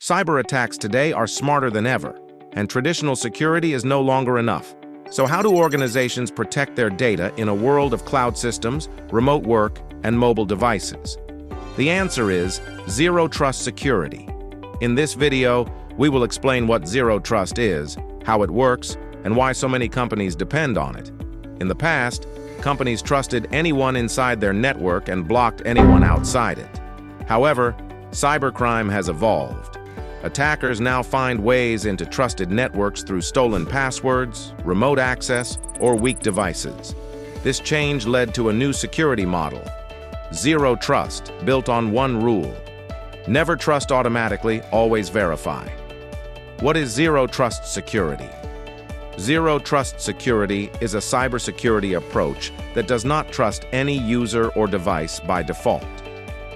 Cyber attacks today are smarter than ever, and traditional security is no longer enough. So how do organizations protect their data in a world of cloud systems, remote work, and mobile devices? The answer is Zero Trust Security. In this video, we will explain what Zero Trust is, how it works, and why so many companies depend on it. In the past, companies trusted anyone inside their network and blocked anyone outside it. However, cybercrime has evolved. Attackers now find ways into trusted networks through stolen passwords, remote access, or weak devices. This change led to a new security model: Zero Trust, built on one rule. Never trust automatically, always verify. What is Zero Trust Security? Zero Trust Security is a cybersecurity approach that does not trust any user or device by default.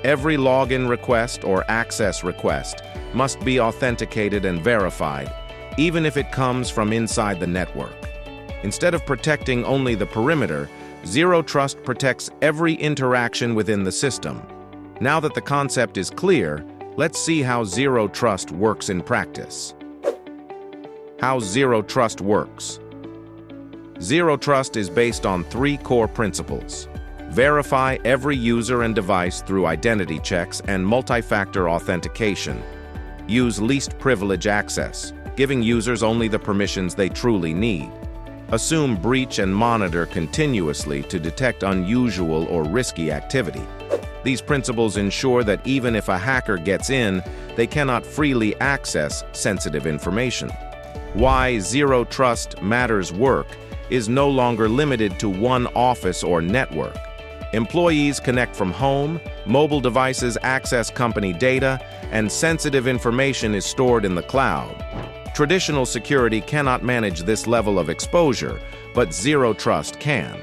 Every login request or access request must be authenticated and verified, even if it comes from inside the network. Instead of protecting only the perimeter, Zero Trust protects every interaction within the system. Now that the concept is clear, let's see how Zero Trust works in practice. How Zero Trust works. Zero Trust is based on three core principles. Verify every user and device through identity checks and multi-factor authentication. Use least privilege access, giving users only the permissions they truly need. Assume breach and monitor continuously to detect unusual or risky activity. These principles ensure that even if a hacker gets in, they cannot freely access sensitive information. Why Zero Trust Matters work is no longer limited to one office or network. Employees connect from home, mobile devices access company data, and sensitive information is stored in the cloud. Traditional security cannot manage this level of exposure, but Zero Trust can.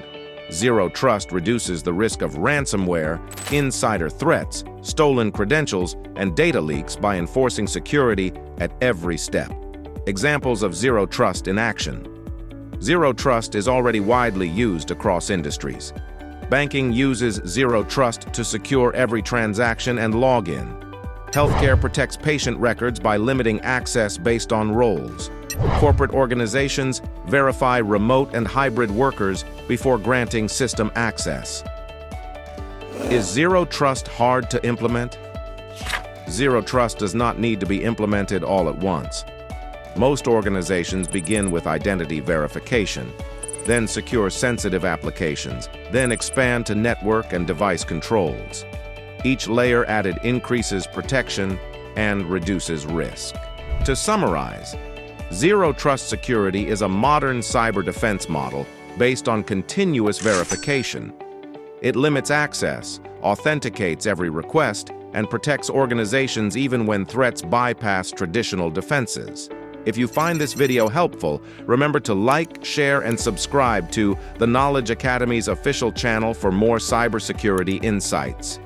Zero Trust reduces the risk of ransomware, insider threats, stolen credentials, and data leaks by enforcing security at every step. Examples of Zero Trust in action. Zero Trust is already widely used across industries. Banking uses Zero Trust to secure every transaction and login. Healthcare protects patient records by limiting access based on roles. Corporate organizations verify remote and hybrid workers before granting system access. Is Zero Trust hard to implement? Zero Trust does not need to be implemented all at once. Most organizations begin with identity verification, then secure sensitive applications, then expand to network and device controls. Each layer added increases protection and reduces risk. To summarize, Zero Trust Security is a modern cyber defense model based on continuous verification. It limits access, authenticates every request, and protects organizations even when threats bypass traditional defenses. If you find this video helpful, remember to like, share, and subscribe to the Knowledge Academy's official channel for more cybersecurity insights.